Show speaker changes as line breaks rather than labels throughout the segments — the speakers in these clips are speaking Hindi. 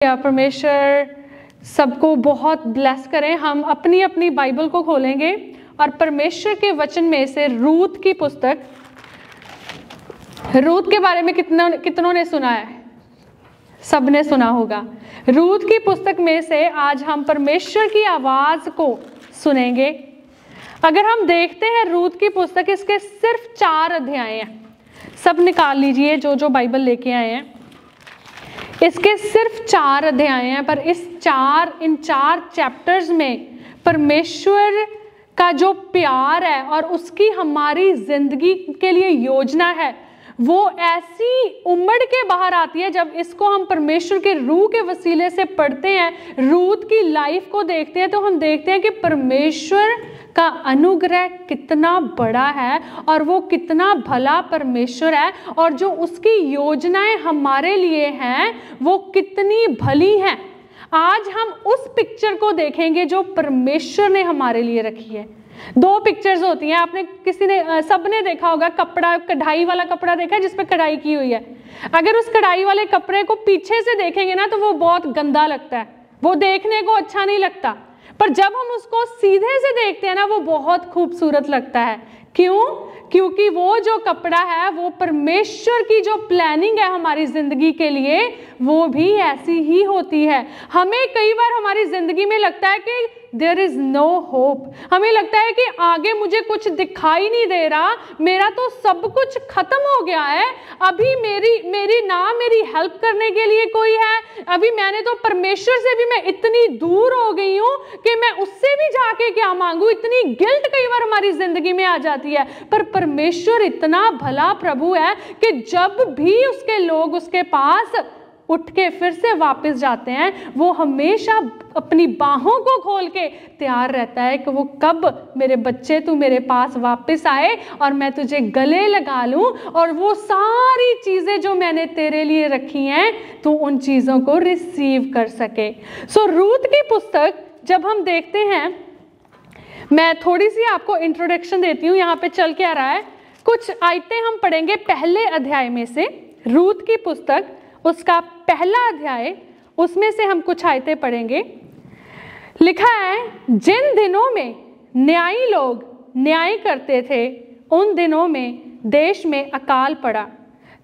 परमेश्वर सबको बहुत ब्लेस करें। हम अपनी अपनी बाइबल को खोलेंगे और परमेश्वर के वचन में से रूत की पुस्तक, रूत के बारे में कितनों ने सुना है? सबने सुना होगा। रूत की पुस्तक में से आज हम परमेश्वर की आवाज को सुनेंगे। अगर हम देखते हैं रूत की पुस्तक, इसके सिर्फ 4 अध्याय हैं। सब निकाल लीजिए जो बाइबल लेके आए हैं। इसके सिर्फ 4 अध्याय हैं, पर इन 4 चैप्टर्स में परमेश्वर का जो प्यार है और उसकी हमारी जिंदगी के लिए योजना है वो ऐसी उमड़ के बाहर आती है। जब इसको हम परमेश्वर के रूह के वसीले से पढ़ते हैं, रूत की लाइफ को देखते हैं, तो हम देखते हैं कि परमेश्वर का अनुग्रह कितना बड़ा है और वो कितना भला परमेश्वर है, और जो उसकी योजनाएं हमारे लिए हैं वो कितनी भली हैं। आज हम उस पिक्चर को देखेंगे जो परमेश्वर ने हमारे लिए रखी है। 2 पिक्चर्स होती हैं, आपने सबने देखा होगा। कपड़ा, कढ़ाई वाला कपड़ा देखा है जिस पे कढ़ाई की हुई है। अगर उस कढ़ाई वाले कपड़े को पीछे से देखेंगे ना तो वो बहुत गंदा लगता है, वो देखने को अच्छा नहीं लगता। पर जब हम उसको सीधे से देखते हैं ना वो बहुत खूबसूरत लगता है। क्यों? क्योंकि वो जो कपड़ा है वो परमेश्वर की जो प्लानिंग है हमारी जिंदगी के लिए वो भी ऐसी ही होती है। हमें कई बार हमारी जिंदगी में लगता है कि देयर इज नो होप। हमें लगता है कि आगे मुझे कुछ दिखाई नहीं दे रहा, मेरा तो सब कुछ खत्म हो गया है। अभी मेरी हेल्प करने के लिए कोई है। अभी मैंने तो परमेश्वर से भी मैं इतनी दूर हो गई हूं कि मैं उससे भी जाके क्या मांगू। इतनी गिल्ट कई बार हमारी जिंदगी में आ जाती है। पर परमेश्वर इतना भला प्रभु है कि जब भी उसके लोग उसके पास उठ के फिर से वापस जाते हैं, वो हमेशा अपनी बाहों को खोल के तैयार रहता है कि वो कब मेरे बच्चे तू मेरे पास वापस आए और मैं तुझे गले लगा लूं और वो सारी चीजें जो मैंने तेरे लिए रखी हैं तू उन चीजों को रिसीव कर सके। सो रूत की पुस्तक जब हम देखते हैं, मैं थोड़ी सी आपको इंट्रोडक्शन देती हूँ। यहाँ पे चल के आ रहा है, कुछ आयतें हम पढ़ेंगे पहले अध्याय में से। रूत की पुस्तक उसका पहला अध्याय, उसमें से हम कुछ आयतें पढ़ेंगे। लिखा है, जिन दिनों में न्यायी लोग न्याय करते थे उन दिनों में देश में अकाल पड़ा।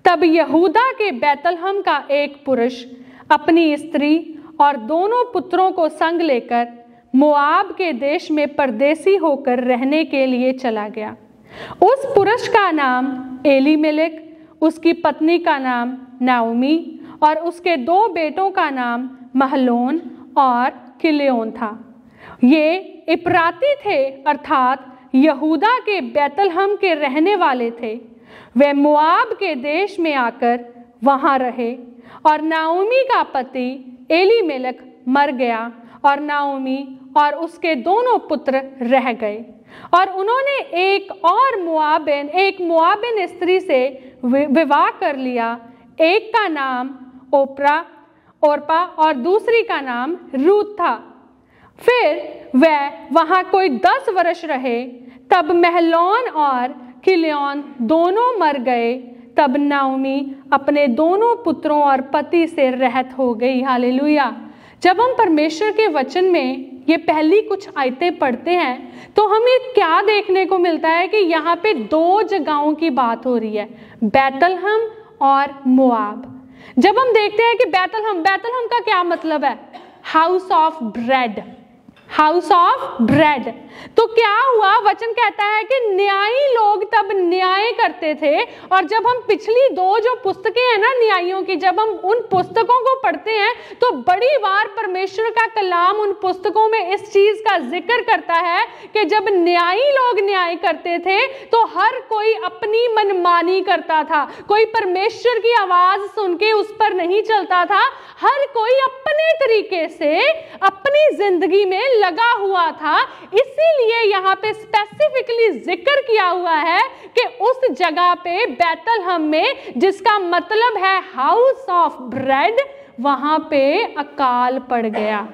तब यहूदा के बैतलहम का एक पुरुष अपनी स्त्री और दोनों पुत्रों को संग लेकर मोआब के देश में परदेसी होकर रहने के लिए चला गया। उस पुरुष का नाम एलीमेलेक, उसकी पत्नी का नाम नाओमी और उसके 2 बेटों का नाम महलोन और किलेयोन था। ये इप्राती थे, अर्थात यहूदा के बैतलहम के रहने वाले थे। वे मोआब के देश में आकर वहां रहे और नाओमी का पति एलीमेलेक मर गया और नाओमी और उसके दोनों पुत्र रह गए। और उन्होंने एक मोआबिन स्त्री से विवाह कर लिया। एक का नाम ओरपा और दूसरी का नाम रूत था। फिर वह वहां कोई 10 वर्ष रहे। तब महलोन और किलेयोन दोनों मर गए। तब नाओमी अपने दोनों पुत्रों और पति से रहित हो गई। हालेलुया। जब हम परमेश्वर के वचन में ये पहली कुछ आयतें पढ़ते हैं तो हमें क्या देखने को मिलता है कि यहाँ पे 2 जगहों की बात हो रही है, बैतलहम और मोआब। जब हम देखते हैं कि बैतलहम का क्या मतलब है? House of bread, house of bread. तो क्या हुआ? वचन कहता है कि न्यायी लोग तब न्याय करते थे। और जब हम पिछली 2 जो पुस्तकें हैं ना न्यायियों की, जब हम उन पुस्तकों को पढ़ते हैं तो बड़ी बार परमेश्वर का कलाम उन पुस्तकों में इस चीज का जिक्र करता है कि जब न्यायी लोग न्याय करते थे तो हर कोई अपनी मनमानी करता था। कोई परमेश्वर की आवाज सुन के उस पर नहीं चलता था। हर कोई अपने तरीके से अपनी जिंदगी में लगा हुआ था। इसीलिए यहाँ पे स्पेसिफिकली जिक्र किया हुआ है कि उस जगह पे बैतलहम में, जिसका मतलब है हाउस ऑफ ब्रेड, वहां पे अकाल पड़ गया।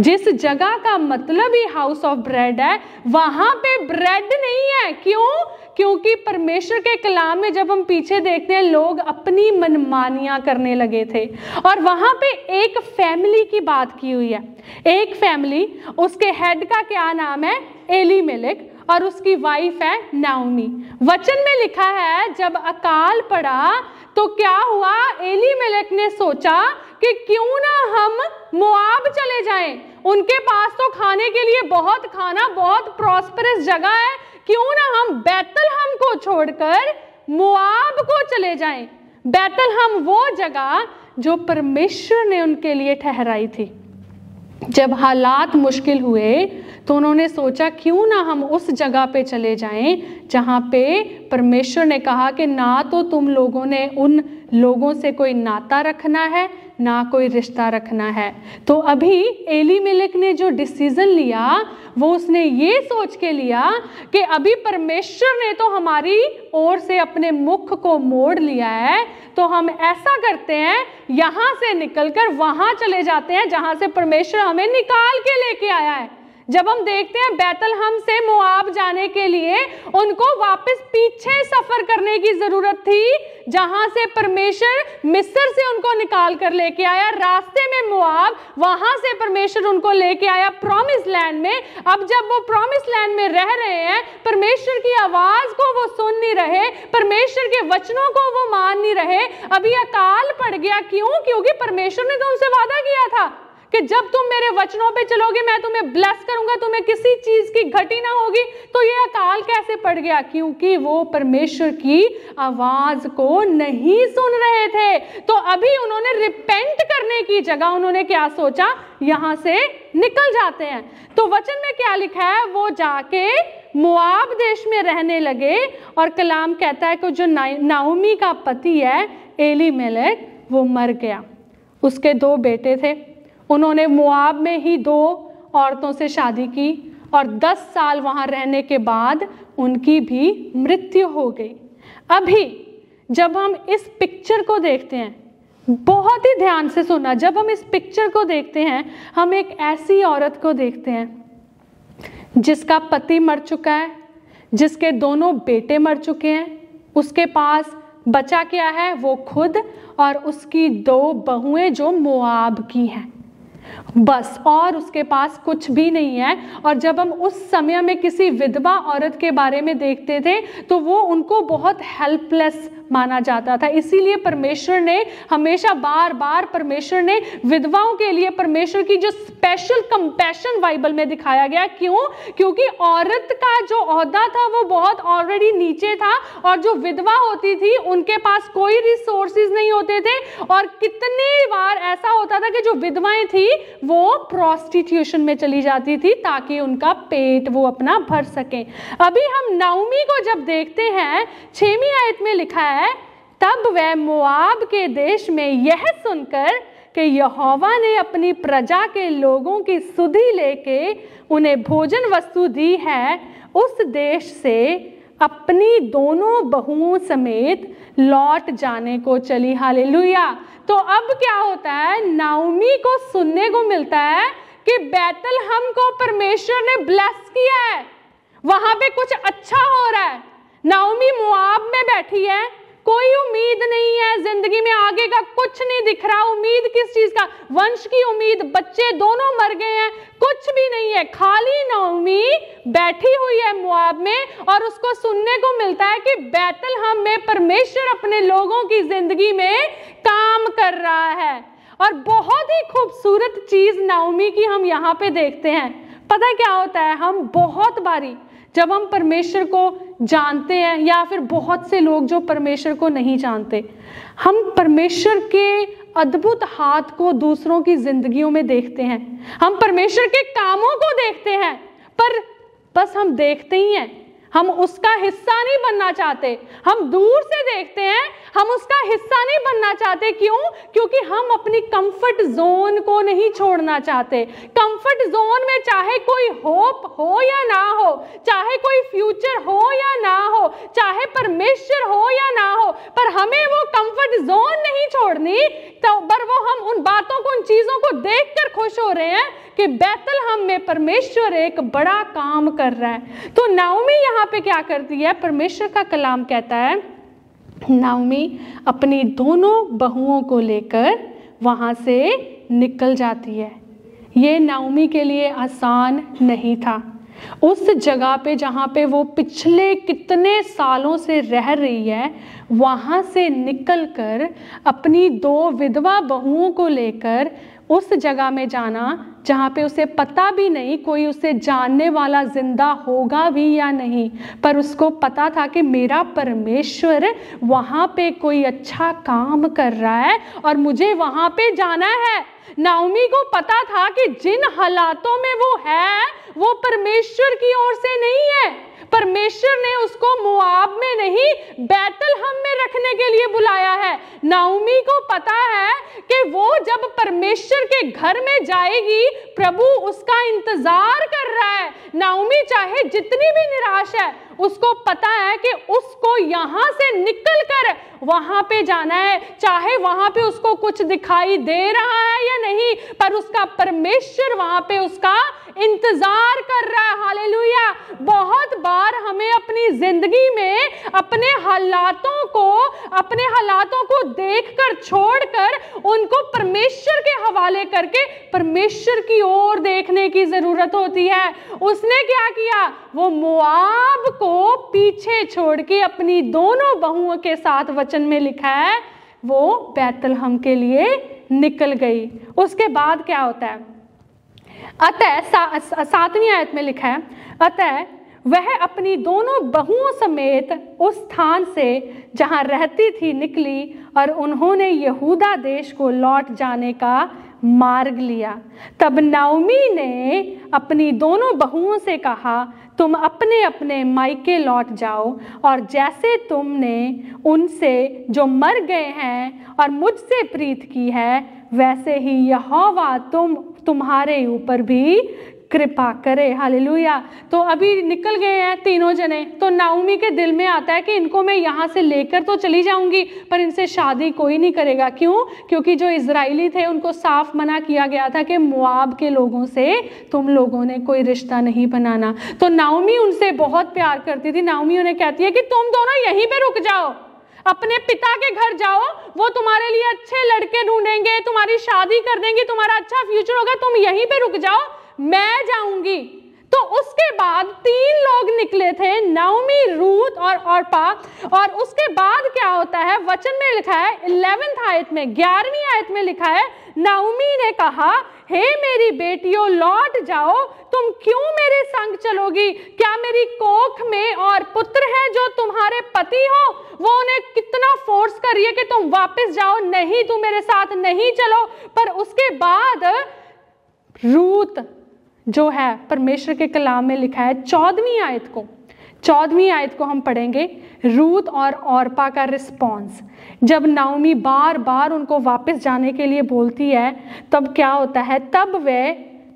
जिस जगह का मतलब ही हाउस ऑफ ब्रेड है वहां पे ब्रेड नहीं है। क्यों? क्योंकि परमेश्वर के कलाम में जब हम पीछे देखते हैं, लोग अपनी मनमानियां करने लगे थे। और वहां पे एक फैमिली की बात की हुई है, एक फैमिली, उसके हेड का क्या नाम है? एलीमेलेक, और उसकी वाइफ है नाओमी। वचन में लिखा है जब अकाल पड़ा तो क्या हुआ? एलीमेलेक ने सोचा कि क्यों ना हम मोआब चले जाएं, उनके पास तो खाने के लिए बहुत खाना, बहुत प्रॉस्परस जगह है, क्यों ना हम बैतलहम को छोड़कर मोआब को चले जाएं। बैतलहम वो जगह जो परमेश्वर ने उनके लिए ठहराई थी। जब हालात मुश्किल हुए तो उन्होंने सोचा क्यों ना हम उस जगह पे चले जाएं जहां पे परमेश्वर ने कहा कि ना तो तुम लोगों ने उन लोगों से कोई नाता रखना है, ना कोई रिश्ता रखना है। तो अभी एलीमेलेक ने जो डिसीजन लिया वो उसने ये सोच के लिया कि अभी परमेश्वर ने तो हमारी ओर से अपने मुख को मोड़ लिया है, तो हम ऐसा करते हैं, यहां से निकलकर वहां चले जाते हैं जहां से परमेश्वर हमें निकाल के लेके आया है। जब हम देखते हैं बैतलहम से मोआब जाने के लिए उनको वापस पीछे सफर करने की जरूरत थी, जहां से परमेश्वर मिस्र से उनको निकाल कर लेके आया, रास्ते में मोआब, वहां से परमेश्वर उनको लेके आया प्रॉमिस लैंड में। अब जब वो प्रॉमिस लैंड में रह रहे हैं, परमेश्वर की आवाज को वो सुन नहीं रहे, परमेश्वर के वचनों को वो मान नहीं रहे, अभी अकाल पड़ गया। क्यों? क्योंकि परमेश्वर ने तो उनसे वादा किया था कि जब तुम मेरे वचनों पे चलोगे मैं तुम्हें ब्लेस करूंगा, तुम्हें किसी चीज की घटी ना होगी। तो ये अकाल कैसे पड़ गया? क्योंकि वो परमेश्वर की आवाज को नहीं सुन रहे थे। तो अभी उन्होंने रिपेंट करने की जगह उन्होंने क्या सोचा? यहां से निकल जाते हैं। तो वचन में क्या लिखा है? वो जाके मोआब देश में रहने लगे। और कलाम कहता है कि जो नाओमी का पति है एलीमेलेक, वो मर गया। उसके 2 बेटे थे, उन्होंने मोआब में ही 2 औरतों से शादी की और 10 साल वहां रहने के बाद उनकी भी मृत्यु हो गई। अभी जब हम इस पिक्चर को देखते हैं, बहुत ही ध्यान से सुनना, जब हम इस पिक्चर को देखते हैं, हम एक ऐसी औरत को देखते हैं जिसका पति मर चुका है, जिसके 2 बेटे मर चुके हैं, उसके पास बचा क्या है? वो खुद और उसकी 2 बहुएं जो मोआब की हैं, बस, और उसके पास कुछ भी नहीं है। और जब हम उस समय में किसी विधवा औरत के बारे में देखते थे तो वो उनको बहुत हेल्पलेस माना जाता था। इसीलिए परमेश्वर ने हमेशा बार बार परमेश्वर ने विधवाओं के लिए परमेश्वर की जो स्पेशल कंपैशन बाइबल में दिखाया गया। क्यों? क्योंकि औरत का जो ओहदा था वो बहुत ऑलरेडी नीचे था और जो विधवा होती थी उनके पास कोई रिसोर्सेज नहीं होते थे। और कितनी बार ऐसा होता था कि जो विधवाएं थी वो प्रोस्टिट्यूशन में चली जाती थी ताकि उनका पेट वो अपना भर सके। अभी हम नाओमी को जब देखते हैं, 6वीं आयत में लिखा है, तब वह मोआब के देश में यह सुनकर कि यहोवा ने अपनी प्रजा के लोगों की सुधि लेके उन्हें भोजन वस्तु दी है, उस देश से अपनी 2 बहुओं समेत लौट जाने को चली। हालेलुया। तो अब क्या होता है? नाओमी को सुनने को मिलता है कि बैतलहम को परमेश्वर ने ब्लेस किया है, वहां पे कुछ अच्छा हो रहा है। नाओमी मोआब में बैठी है, कोई उम्मीद नहीं है जिंदगी में, आगे का कुछ नहीं दिख रहा। उम्मीद किस चीज का? वंश की उम्मीद, बच्चे दोनों मर गए हैं, कुछ भी नहीं है। खाली नाओमी बैठी हुई है मोआब में और उसको सुनने को मिलता है कि बैतलहम में परमेश्वर अपने लोगों की जिंदगी में काम कर रहा है। और बहुत ही खूबसूरत चीज नाओमी की हम यहाँ पे देखते हैं। पता क्या होता है? हम बहुत बारी जब हम परमेश्वर को जानते हैं, या फिर बहुत से लोग जो परमेश्वर को नहीं जानते, हम परमेश्वर के अद्भुत हाथ को दूसरों की जिंदगियों में देखते हैं, हम परमेश्वर के कामों को देखते हैं, पर बस हम देखते ही हैं, हम उसका हिस्सा नहीं बनना चाहते। हम दूर से देखते हैं, हम उसका हिस्सा नहीं बनना चाहते। क्यों? क्योंकि हम अपनी कंफर्ट जोन को नहीं छोड़ना चाहते। कंफर्ट जोन में चाहे कोई होप हो या ना हो, चाहे कोई फ्यूचर हो या ना हो, चाहे परमेश्वर हो या ना हो, पर हमें वो कंफर्ट जोन नहीं छोड़नी। तो पर वो हम उन बातों को, उन चीजों को देखकर खुश हो रहे हैं कि बैतलहम में परमेश्वर एक बड़ा काम कर रहा है। तो नाओमी यहाँ पे क्या करती है, परमेश्वर का कलाम कहता है, नाओमी अपनी दोनों बहुओं को लेकर वहाँ से निकल जाती है। ये नाओमी के लिए आसान नहीं था। उस जगह पे जहाँ पे वो पिछले कितने सालों से रह रही है, वहाँ से निकलकर अपनी 2 विधवा बहुओं को लेकर उस जगह में जाना जहाँ पे उसे पता भी नहीं कोई उसे जानने वाला जिंदा होगा भी या नहीं, पर उसको पता था कि मेरा परमेश्वर वहाँ पे कोई अच्छा काम कर रहा है और मुझे वहाँ पे जाना है। नाओमी को पता था कि जिन हालातों में वो है वो परमेश्वर की ओर से नहीं है। परमेश्वर ने उसको मोआब में नहीं बैतलहम में रखने के लिए बुलाया है। नाओमी को पता है कि वो जब परमेश्वर के घर में जाएगी, प्रभु उसका इंतजार कर रहा है। नाओमी चाहे जितनी भी निराश है, उसको पता है कि उसको यहाँ से निकलकर वहां पे जाना है, चाहे वहां पे उसको कुछ दिखाई दे रहा है या नहीं, पर उसका परमेश्वर वहां पे उसका इंतजार कर रहा है। हालेलुया। बहुत बार हमें अपनी जिंदगी में अपने हालातों को देखकर छोड़कर उनको परमेश्वर के हवाले करके परमेश्वर की ओर देखने की जरूरत होती है। उसने क्या किया, वो मोआब को पीछे छोड़ के अपनी दोनों बहुओं के साथ, वचन में लिखा है, वो बैतलहम के लिए निकल गई। उसके बाद क्या होता है, अतः 7वीं आयत में लिखा है, अतः वह अपनी दोनों बहुओं समेत उस स्थान से जहां रहती थी निकली और उन्होंने यहूदा देश को लौट जाने का मार्ग लिया। तब नाओमी ने अपनी दोनों बहुओं से कहा, तुम अपने अपने मायके लौट जाओ और जैसे तुमने उनसे जो मर गए हैं और मुझसे प्रीत की है, वैसे ही यहोवा तुम्हारे ऊपर भी कृपा करे। हालेलुया। तो अभी निकल गए हैं तीनों जने, तो नाओमी के दिल में आता है कि इनको मैं यहाँ से लेकर तो चली जाऊंगी, पर इनसे शादी कोई नहीं करेगा। क्यों? क्योंकि जो इजराइली थे उनको साफ मना किया गया था कि मोआब के लोगों से तुम लोगों ने कोई रिश्ता नहीं बनाना। तो नाओमी उनसे बहुत प्यार करती थी। नाओमी उन्हें कहती है कि तुम दोनों यहीं पे रुक जाओ, अपने पिता के घर जाओ, वो तुम्हारे लिए अच्छे लड़के ढूंढेंगे, तुम्हारी शादी कर देंगे, तुम्हारा अच्छा फ्यूचर होगा, तुम यहीं पे रुक जाओ, मैं जाऊंगी। तो उसके बाद 3 लोग निकले थे, नाओमी, रूत और ऑर्पा। और उसके बाद क्या होता है, वचन में लिखा है 11th आयत में, 11वीं आयत में लिखा है, नाओमी ने कहा, हे मेरी बेटियों लौट जाओ, तुम क्यों मेरे संग चलोगी? क्या मेरी कोख में और पुत्र है जो तुम्हारे पति हो? वो उन्हें कितना फोर्स कर रही है कि तुम वापस जाओ, नहीं तुम मेरे साथ नहीं चलो। पर उसके बाद रूत जो है, परमेश्वर के कलाम में लिखा है 14वीं आयत को हम पढ़ेंगे, रूत और ऑर्पा का रिस्पॉन्स। जब नाओमी बार बार उनको वापस जाने के लिए बोलती है, तब क्या होता है, तब वे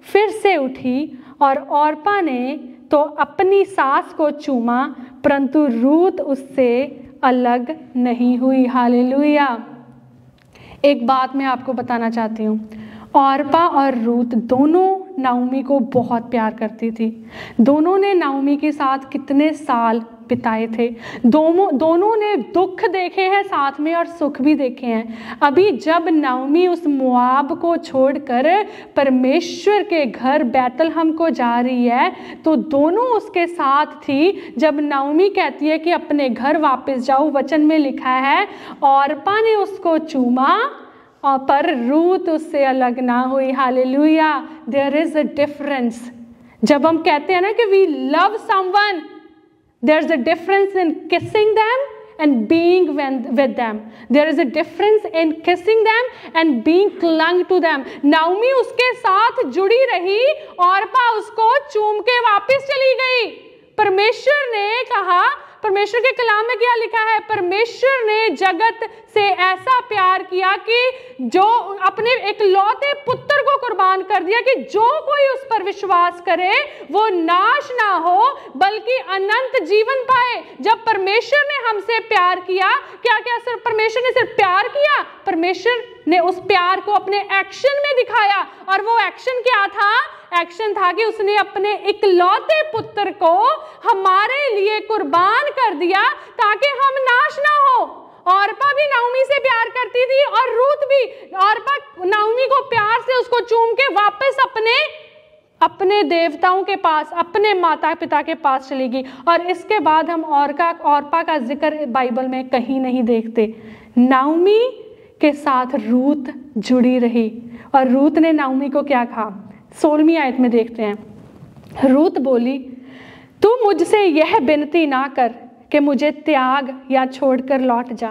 फिर से उठी और ऑर्पा ने तो अपनी सास को चूमा, परंतु रूत उससे अलग नहीं हुई। हालेलुया। एक बात मैं आपको बताना चाहती हूँ, ऑर्पा और रूत दोनों नाओमी को बहुत प्यार करती थी। दोनों ने नाओमी के साथ कितने साल बिताए थे, दोनों ने दुख देखे हैं साथ में और सुख भी देखे हैं। अभी जब नाओमी उस मोआब को छोड़कर परमेश्वर के घर बैतलहम को जा रही है, तो दोनों उसके साथ थी। जब नाओमी कहती है कि अपने घर वापस जाओ, वचन में लिखा है, ऑर्पा ने उसको चूमा और पर रूत उससे अलग ना हुई। Hallelujah. There is a difference. जब हम कहते हैं ना कि we love someone, there is a difference in kissing them and being with them. There is a difference in kissing them and being clung to them. Naomi उसके साथ जुड़ी रही, ऑर्पा उसको चूम के वापस चली गई। परमेश्वर ने कहा, परमेश्वर के कलाम में क्या लिखा है, परमेश्वर ने जगत से ऐसा प्यार किया कि जो अपने एक लौते पुत्र को कुर्बान कर दिया, कि जो कोई उस पर विश्वास करे वो नाश ना हो बल्कि अनंत जीवन पाए। जब परमेश्वर ने हमसे प्यार किया, क्या क्या सिर्फ परमेश्वर ने सिर्फ प्यार किया, परमेश्वर ने उस प्यार को अपने एक्शन में दिखाया। और वो एक्शन क्या था? एक्शन था कि उसने अपने इकलौते पुत्र को हमारे लिए कुर्बान कर दिया ताकि हम नाश ना हो। ऑर्पा भी नाओमी से प्यार करती थी और रूथ भी। ऑर्पा नाओमी को प्यार से उसको चूम के वापस अपने देवताओं के पास, अपने माता पिता के पास चली गई। और इसके बाद हम ऑर्पा का जिक्र बाइबल में कहीं नहीं देखते। नाओमी के साथ रूथ जुड़ी रही और रूथ ने नाओमी को क्या कहा? 16वीं आयत में देखते हैं। रूथ बोली, तू मुझसे यह विनती ना कर कि मुझे त्याग या छोड़कर लौट जा,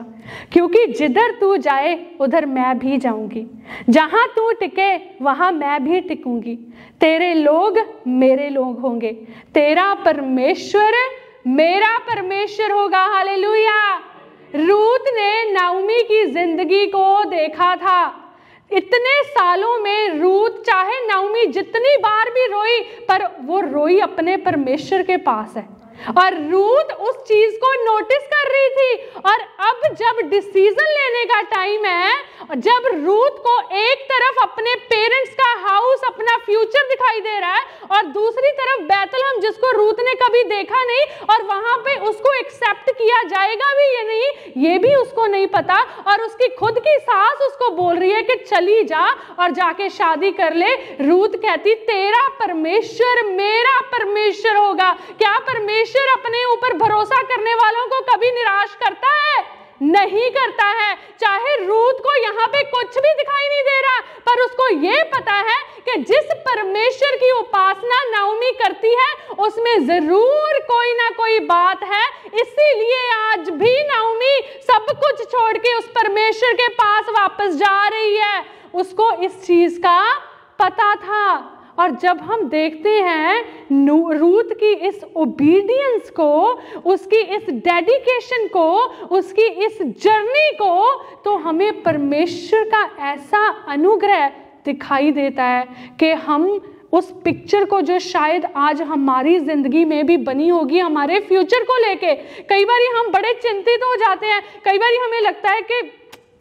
क्योंकि जिधर तू जाए उधर मैं भी जाऊंगी, जहां तू टिके वहां मैं भी टिकूंगी। तेरे लोग मेरे लोग होंगे, तेरा परमेश्वर मेरा परमेश्वर होगा। हालेलुया। रूथ ने नाओमी की जिंदगी को देखा था। इतने सालों में रूथ, चाहे नाओमी जितनी बार भी रोई, पर वो रोई अपने परमेश्वर के पास है। और रूथ उस चीज को नोटिस कर रही थी। और अब जब डिसीजन लेने का टाइम है, जब रूथ को एक तरफ अपने पेरेंट्स का हाउस, अपना फ्यूचर दिखाई दे रहा है, और दूसरी तरफ बैतलहम जिसको रूथ ने कभी देखा नहीं, और वहां पे उसको एक्सेप्ट किया जाएगा भी या नहीं ये भी उसको नहीं पता। और उसकी खुद की सास उसको बोल रही है कि चली जा और जाके शादी कर ले। रूथ कहती, तेरा परमेश्वर मेरा परमेश्वर होगा। क्या परमेश्वर अपने ऊपर भरोसा करने वालों को कभी निराश करता है? नहीं करता है। चाहे रूथ को यहाँ पे कुछ भी दिखाई नहीं दे रहा, पर उसको ये पता है कि जिस परमेश्वर की उपासना नाओमी करती है उसमें जरूर कोई ना कोई बात है। इसीलिए आज भी नाओमी सब कुछ छोड़ के उस परमेश्वर के पास वापस जा रही है। उसको इस चीज का पता था। और जब हम देखते हैं रूथ की इस ओबीडियंस को, उसकी इस डेडिकेशन को, उसकी इस जर्नी को, तो हमें परमेश्वर का ऐसा अनुग्रह दिखाई देता है कि हम उस पिक्चर को जो शायद आज हमारी जिंदगी में भी बनी होगी हमारे फ्यूचर को लेके, कई बार हम बड़े चिंतित हो जाते हैं। कई बार हमें लगता है कि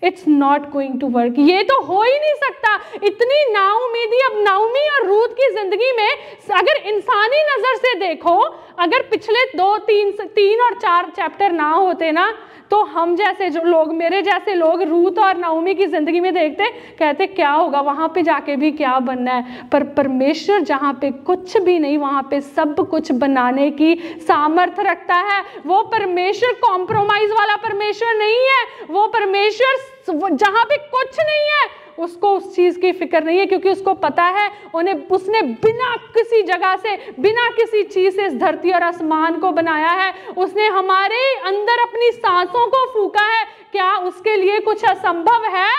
it's not going to work, ये तो हो ही नहीं सकता। इतनी नाउमीदी अब नाओमी और रूथ की जिंदगी में अगर इंसानी नजर से देखो, अगर पिछले 2, 3 और 4 चैप्टर ना होते ना, तो हम जैसे जो लोग, मेरे जैसे लोग रूथ और नाओमी की जिंदगी में देखते, कहते क्या होगा, वहां पे जाके भी क्या बनना है। पर परमेश्वर जहां पे कुछ भी नहीं, वहां पे सब कुछ बनाने की सामर्थ्य रखता है। वो परमेश्वर कॉम्प्रोमाइज वाला परमेश्वर नहीं है। वो परमेश्वर जहां पे कुछ नहीं है उसको उस चीज की फिक्र नहीं है, क्योंकि उसको पता है उसने बिना किसी जगह से, बिना किसी चीज से इस धरती और आसमान को बनाया है। उसने हमारे अंदर अपनी सांसों को फूंका है। क्या उसके लिए कुछ असंभव है?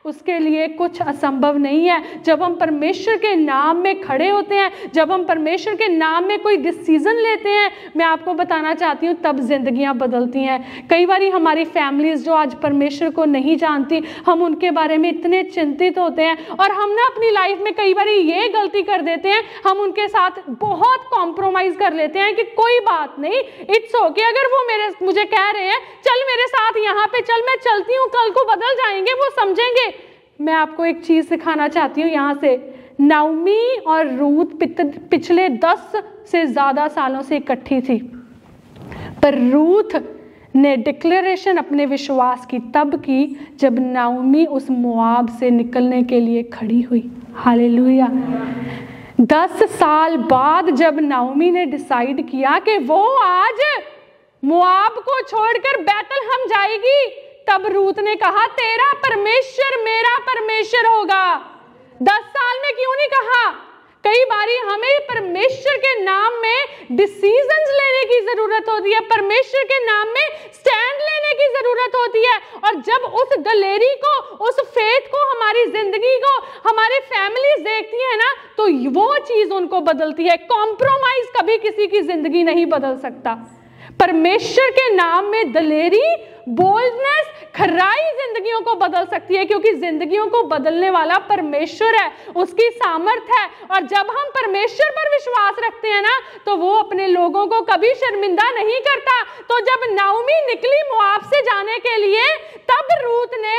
उसके लिए कुछ असंभव नहीं है। जब हम परमेश्वर के नाम में खड़े होते हैं, जब हम परमेश्वर के नाम में कोई डिसीजन लेते हैं, मैं आपको बताना चाहती हूँ तब जिंदगियां बदलती हैं। कई बार हमारी फैमिलीज जो आज परमेश्वर को नहीं जानती, हम उनके बारे में इतने चिंतित होते हैं और हम ना अपनी लाइफ में कई बार ये गलती कर देते हैं, हम उनके साथ बहुत कॉम्प्रोमाइज कर लेते हैं कि कोई बात नहीं, इट्स ओके। अगर वो मुझे कह रहे हैं चल मेरे साथ यहाँ पे चल, मैं चलती हूँ, कल को बदल जाएंगे, वो समझेंगे। मैं आपको एक चीज सिखाना चाहती हूँ यहाँ से। नाओमी और रूथ पिछले 10 से ज्यादा सालों से इकट्ठी थी, पर रूथ ने डिक्लेरेशन अपने विश्वास की तब की जब नाओमी उस मोआब से निकलने के लिए खड़ी हुई। हालेलुया। 10 साल बाद जब नाओमी ने डिसाइड किया कि वो आज मोआब को छोड़कर बैतलहम जाएगी, तब रूथ ने कहा तेरा परमेश्वर मेरा परमेश्वर होगा। 10 साल में क्यों नहीं कहा? कई बारी हमें परमेश्वर के नाम में डिसीजंस लेने की जरूरत होती है, परमेश्वर के नाम में स्टैंड लेने की जरूरत होती है। और जब उस गलेरी को, उस फेथ को, हमारी जिंदगी को हमारी फैमिलीज देखती है ना, तो वो चीज उनको बदलती है। कॉम्प्रोमाइज कभी किसी की जिंदगी नहीं बदल सकता। परमेश्वर के नाम में दलेरी, बोल्डनेस, खराई जिंदगियों को बदल सकती है, क्योंकि जिंदगियों को बदलने वाला परमेश्वर है, उसकी सामर्थ है। और जब हम परमेश्वर पर विश्वास रखते हैं ना, तो वो अपने लोगों को कभी शर्मिंदा नहीं करता। तो जब नाओमी निकली मोआब से जाने के लिए, तब रूथ ने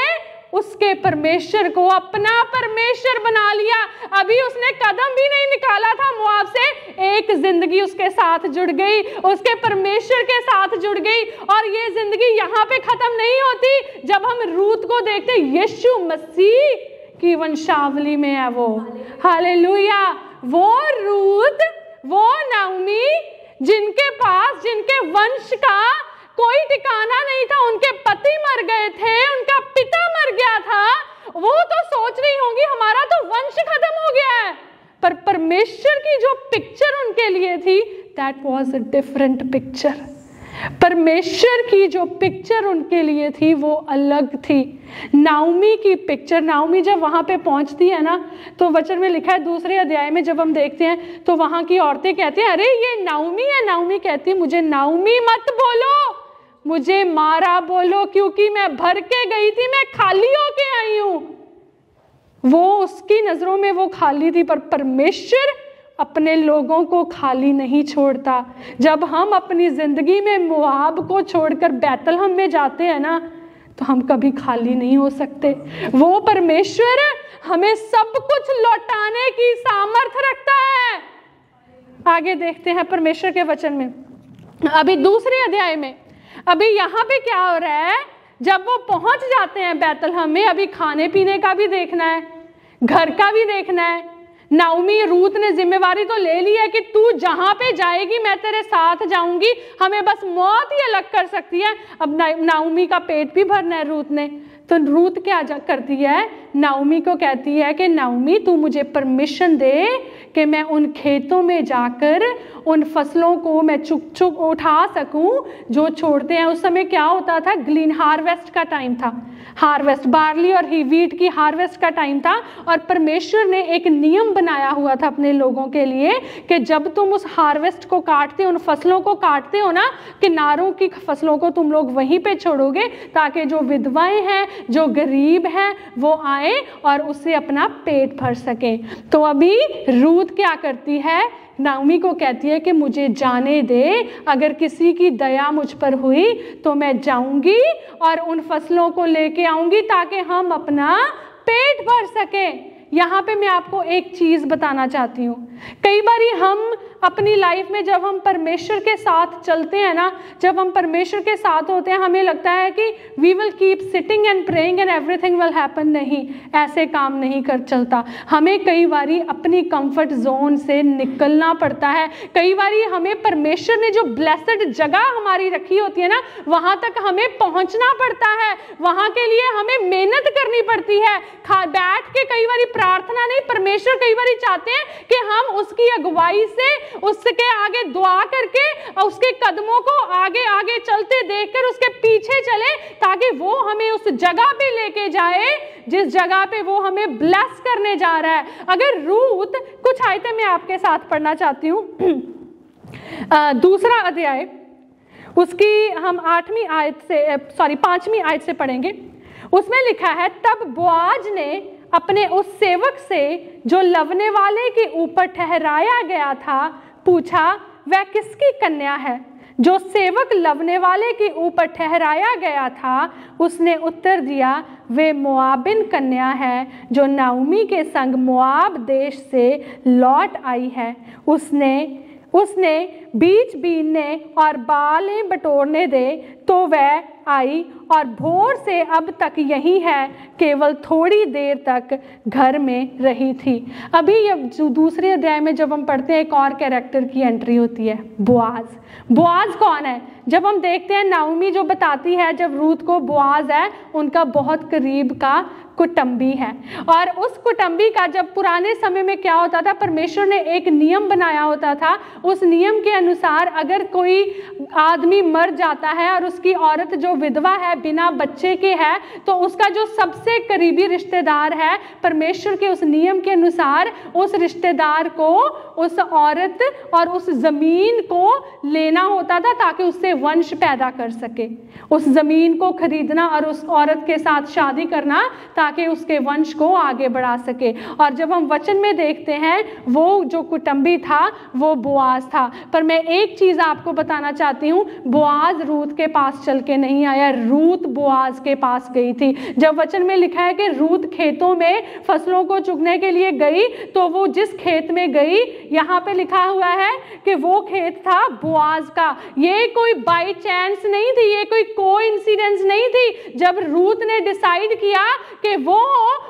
उसके परमेश्वर को अपना परमेश्वर बना लिया। अभी उसने कदम भी नहीं निकाला था मोआब से, एक जिंदगी उसके साथ जुड़ गई, उसके परमेश्वर के साथ जुड़ गई। और ये जिंदगी यहाँ पे खत्म नहीं होती। जब हम रूत को देखते, यीशु मसीह की वंशावली में है वो। हालेलुया। वो रूत, वो नाओमी जिनके पास, जिनके वंश का कोई ठिकाना नहीं था, उनके पति मर गए थे, उनका पिता मर गया था, वो तो सोच रही होंगी हमारा तो वंश खत्म हो गया है। पर परमेश्वर की जो पिक्चर उनके लिए थी, that was a different picture. परमेश्वर की जो पिक्चर उनके लिए थी वो अलग थी। नाओमी की पिक्चर, नाओमी जब वहां पे पहुंचती है ना, तो वचन में लिखा है दूसरे अध्याय में जब हम देखते हैं तो वहां की औरतें कहती हैं, अरे ये नाओमी है। नाओमी कहती है, मुझे नाओमी मत बोलो, मुझे मारा बोलो, क्योंकि मैं भर के गई थी, मैं खाली होके आई हूं। वो उसकी नजरों में वो खाली थी, पर परमेश्वर अपने लोगों को खाली नहीं छोड़ता। जब हम अपनी जिंदगी में मोआब को छोड़कर बैतलहम में जाते हैं ना, तो हम कभी खाली नहीं हो सकते। वो परमेश्वर हमें सब कुछ लौटाने की सामर्थ्य रखता है। आगे देखते हैं परमेश्वर के वचन में, अभी दूसरे अध्याय में। अभी यहाँ पे क्या हो रहा है, जब वो पहुंच जाते हैं बैतलहम में, अभी खाने पीने का भी देखना है, घर का भी देखना है। नाओमी, रूत ने जिम्मेवारी तो ले ली है कि तू जहां पे जाएगी मैं तेरे साथ जाऊंगी, हमें बस मौत ही अलग कर सकती है। अब नाओमी का पेट भी भरना है रूत ने। तो रूत क्या करती है, नाओमी को कहती है कि नाओमी तू मुझे परमिशन दे कि मैं उन खेतों में जाकर उन फसलों को मैं चुक चुक उठा सकूं जो छोड़ते हैं। उस समय क्या होता था, ग्लीन हार्वेस्ट का टाइम था, हार्वेस्ट, बार्ली और वीट की हार्वेस्ट का टाइम था। और परमेश्वर ने एक नियम बनाया हुआ था अपने लोगों के लिए कि जब तुम उस हार्वेस्ट को काटते, उन फसलों को काटते हो ना, किनारों की फसलों को तुम लोग वहीं पे छोड़ोगे, ताकि जो विधवाएं हैं, जो गरीब हैं, वो आए और उससे अपना पेट भर सके। तो अभी रूत क्या करती है, नाओमी को कहती है कि मुझे जाने दे, अगर किसी की दया मुझ पर हुई तो मैं जाऊंगी और उन फसलों को लेके आऊंगी ताकि हम अपना पेट भर सकें। यहाँ पे मैं आपको एक चीज़ बताना चाहती हूँ। कई बारी हम अपनी लाइफ में जब हम परमेश्वर के साथ चलते हैं ना, जब हम परमेश्वर के साथ होते हैं, हमें लगता है कि we will keep sitting and praying and everything will happen. नहीं, ऐसे काम नहीं कर चलता। हमें कई बारी अपनी कंफर्ट जोन से निकलना पड़ता है। कई बारी हमें परमेश्वर ने जो ब्लेस्ड जगह हमारी रखी होती है ना, वहाँ तक हमें पहुँचना पड़ता है। वहाँ के लिए हमें मेहनत करनी पड़ती है। बैठ के कई बारी प्रार्थना नहीं, परमेश्वर कई बारी चाहते हैं कि हम उसकी अगुवाई से, उसके आगे दुआ करके, उसके कदमों को आगे आगे चलते देखकर उसके पीछे चले, ताकि वो हमें उस जगह पे लेके जाए जिस जगह पे वो हमें ब्लेस करने जा रहा है। अगर रूत, कुछ आयतें मैं आपके साथ पढ़ना चाहती हूँ। दूसरा अध्याय, उसकी हम 5वीं आयत से पढ़ेंगे। उसमें लिखा है, तब बोआज ने अपने उस सेवक से जो लवने वाले के ऊपर ठहराया गया था पूछा, वह किसकी कन्या है? जो सेवक लवने वाले के ऊपर ठहराया गया था उसने उत्तर दिया, वे मोआबिन कन्या है जो नाओमी के संग मोआब देश से लौट आई है। उसने बीज बीनने और बालें बटोरने दे, तो वह आई और भोर से अब तक यही है, केवल थोड़ी देर तक घर में रही थी। अभी अब दूसरे अध्याय में जब हम पढ़ते हैं, एक और कैरेक्टर की एंट्री होती है, बोआज। बोआज कौन है? जब हम देखते हैं, नाओमी जो बताती है जब रूत को, बोआज है उनका बहुत करीब का कुटुंबी है। और उस कुटुंबी का, जब पुराने समय में क्या होता था, परमेश्वर ने एक नियम बनाया होता था। उस नियम के अनुसार अगर कोई आदमी मर जाता है और उसकी औरत जो विधवा है, बिना बच्चे के है, तो उसका जो सबसे करीबी रिश्तेदार है, परमेश्वर के उस नियम के अनुसार उस रिश्तेदार को उस औरत और उस जमीन को लेना होता था ताकि उससे वंश पैदा कर सके, उस जमीन को खरीदना और उस औरत के साथ शादी करना ताकि उसके वंश को आगे बढ़ा सके। और जब हम वचन में देखते हैं वो जो कुटुंबी था वो बोआज था। पर मैं एक चीज आपको बताना चाहती हूँ, बोआज रूत के पास चल के नहीं आया, रूत बोआज के पास गई थी। जब वचन में लिखा है कि रूत खेतों में फसलों को चुगने के लिए गई, तो वो जिस खेत में गई, यहाँ पे लिखा हुआ है कि वो खेत था बोआज का। ये कोई बाई चांस नहीं थी, ये कोई कोइंसिडेंस नहीं थी। जब रूत ने डिसाइड किया कि वो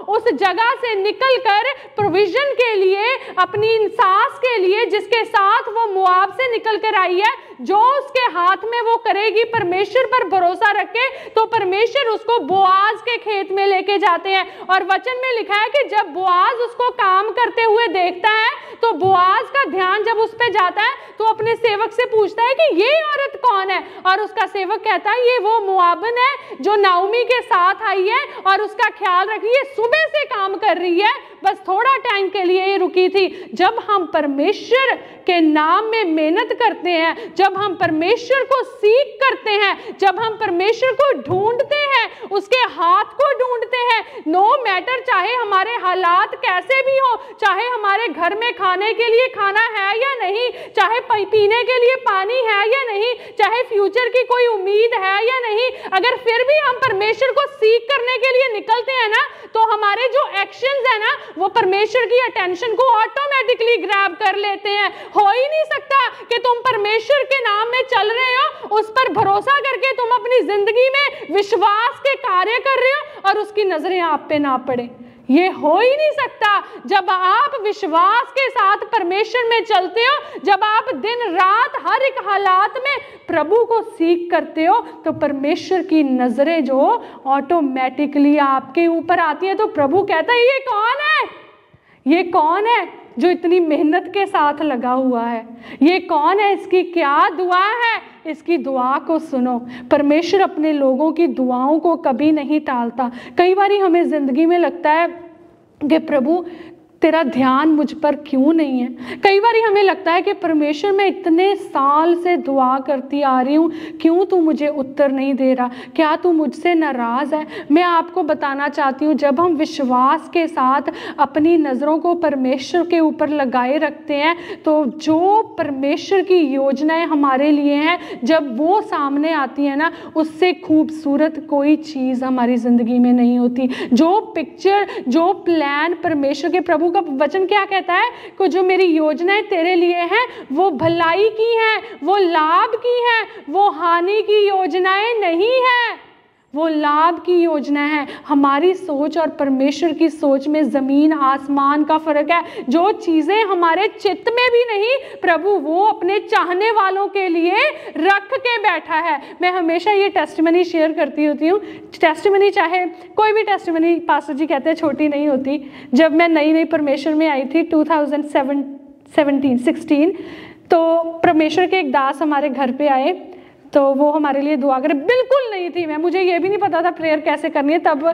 उस जगह से निकलकर प्रोविजन के लिए, अपनी सास के लिए जिसके साथ वो मोआब से निकल कर आई है, जो उसके हाथ में वो करेगी, परमेश्वर पर भरोसा रखे, तो परमेश्वर उसको बोआज के खेत में लेके जाते हैं। और वचन में लिखा है कि जब बोआज उसको काम करते हुए देखता है, तो बोआज का ध्यान जब उस पे जाता है तो अपने सेवक से पूछता है कि ये औरत कौन है। और उसका सेवक कहता है ये वो मोआबन है जो नाओमी के साथ आई है और उसका ख्याल रखिए, सुबह से काम कर रही है, बस थोड़ा टाइम के लिए ये रुकी थी। जब हम परमेश्वर के नाम में मेहनत करते हैं, जब हम परमेश्वर को सीख करते हैं, जब हम परमेश्वर को ढूंढते हैं, उसके हाथ को ढूंढते हैं, नो मैटर चाहे हमारे हालात कैसे भी हो, चाहे हमारे घर में खाने के लिए खाना है या नहीं, चाहे पीने के लिए पानी है या नहीं, चाहे फ्यूचर की कोई उम्मीद है या नहीं, अगर फिर भी हम परमेश्वर को सीख करने के लिए निकलते हैं ना, तो हमारे जो एक्शंस है ना वो परमेश्वर की अटेंशन को ऑटोमेटिकली ग्रैब कर लेते हैं। हो ही नहीं सकता कि तुम परमेश्वर के नाम में चल रहे हो, उस पर भरोसा करके तुम अपनी जिंदगी में विश्वास के कार्य कर रहे हो और उसकी नजरें आप पे ना पड़े। ये हो ही नहीं सकता। जब आप विश्वास के साथ परमेश्वर में चलते हो, जब आप दिन रात हर एक हालात में प्रभु को सीख करते हो, तो परमेश्वर की नजरें जो ऑटोमेटिकली आपके ऊपर आती है। तो प्रभु कहता है ये कौन है, ये कौन है जो इतनी मेहनत के साथ लगा हुआ है, ये कौन है, इसकी क्या दुआ है, इसकी दुआ को सुनो। परमेश्वर अपने लोगों की दुआओं को कभी नहीं टालता। कई बार हमें जिंदगी में लगता है कि प्रभु तेरा ध्यान मुझ पर क्यों नहीं है। कई बार हमें लगता है कि परमेश्वर मैं इतने साल से दुआ करती आ रही हूँ, क्यों तू मुझे उत्तर नहीं दे रहा, क्या तू मुझसे नाराज़ है। मैं आपको बताना चाहती हूँ, जब हम विश्वास के साथ अपनी नज़रों को परमेश्वर के ऊपर लगाए रखते हैं, तो जो परमेश्वर की योजनाएं हमारे लिए हैं, जब वो सामने आती है ना, उससे खूबसूरत कोई चीज़ हमारी ज़िंदगी में नहीं होती। जो पिक्चर, जो प्लान परमेश्वर के, प्रभु का वचन क्या कहता है कि जो मेरी योजनाएं तेरे लिए हैं वो भलाई की हैं, वो लाभ की हैं, वो हानि की योजनाएं नहीं है, वो लाभ की योजना है। हमारी सोच और परमेश्वर की सोच में जमीन आसमान का फर्क है। जो चीजें हमारे चित्त में भी नहीं, प्रभु वो अपने चाहने वालों के लिए रख के बैठा है। मैं हमेशा ये टेस्टिमनी शेयर करती होती हूँ। टेस्टिमनी, चाहे कोई भी टेस्टिमनी, पास्टर जी कहते हैं छोटी नहीं होती। जब मैं नई नई परमेश्वर में आई थी 2016, तो परमेश्वर के एक दास हमारे घर पे आए, तो वो हमारे लिए दुआ करे। बिल्कुल नहीं थी मैं, मुझे ये भी नहीं पता था प्रेयर कैसे करनी है। तब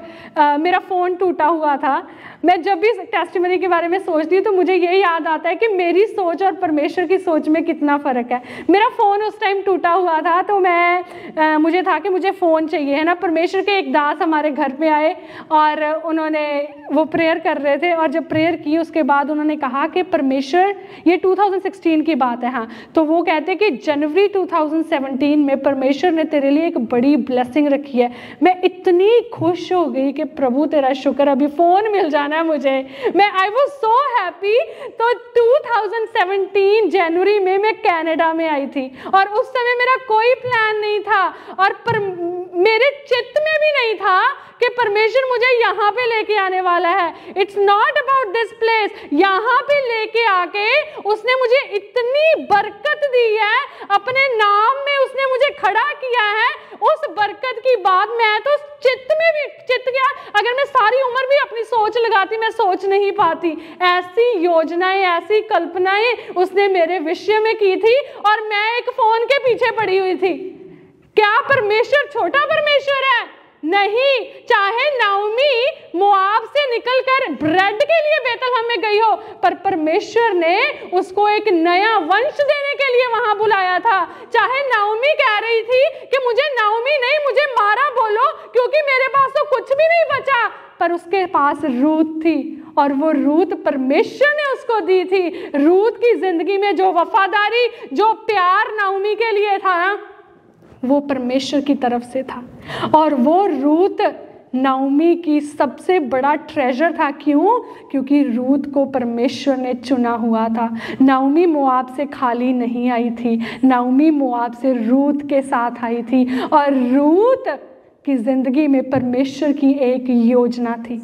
मेरा फ़ोन टूटा हुआ था। मैं जब भी टेस्टिमनी के बारे में सोचती हूँ तो मुझे ये याद आता है कि मेरी सोच और परमेश्वर की सोच में कितना फ़र्क है। मेरा फ़ोन उस टाइम टूटा हुआ था, तो मुझे था कि मुझे फ़ोन चाहिए, है ना। परमेश्वर के एक दास हमारे घर पे आए और वो प्रेयर कर रहे थे, और जब प्रेयर की उसके बाद उन्होंने कहा कि परमेश्वर, ये 2016 की बात है, हाँ, तो वो कहते कि जनवरी 2017 में परमेश्वर ने तेरे लिए एक बड़ी ब्लेसिंग रखी है। मैं इतनी खुश हो गई कि प्रभु तेरा शुक्र, अभी फ़ोन मिल जाना है मुझे। I was so happy. तो 2017 जनवरी में मैं कनाडा में आई थी, और उस समय मेरा कोई प्लान नहीं था, और मेरे चित्त में भी नहीं था कि परमेश्वर मुझे यहाँ पे लेके आने वाला है। It's not about this place. यहाँ पे लेके आके उसने मुझे इतनी बरकत दी है, अपने नाम में उसने मुझे खड़ा किया है। उस बरकत की बात मैं तो चित्त क्या, अगर मैं सारी उम्र भी अपनी सोच लगाती, मैं सोच नहीं पाती। ऐसी योजनाएं, ऐसी कल्पनाएं उसने मेरे विषय में की थी, और मैं एक फोन के पीछे पड़ी हुई थी। क्या परमेश्वर छोटा परमेश्वर है? नहीं, चाहे नाओमी मोआब से निकलकर ब्रेड के लिए बेतलहम में गई हो, पर परमेश्वर ने उसको एक नया वंश देने के लिए वहां बुलाया था। चाहे नाओमी कह रही थी कि मुझे नाओमी नहीं, मुझे मारा बोलो क्योंकि मेरे पास तो कुछ भी नहीं बचा, पर उसके पास रूत थी और वो रूत परमेश्वर ने उसको दी थी। रूत की जिंदगी में जो वफादारी, जो प्यार नाओमी के लिए था ना, वो परमेश्वर की तरफ से था। और वो रूत नाओमी की सबसे बड़ा ट्रेजर था। क्यों? क्योंकि रूत को परमेश्वर ने चुना हुआ था। नाओमी मोआब से खाली नहीं आई थी, नाओमी मोआब से रूत के साथ आई थी, और रूत की जिंदगी में परमेश्वर की एक योजना थी।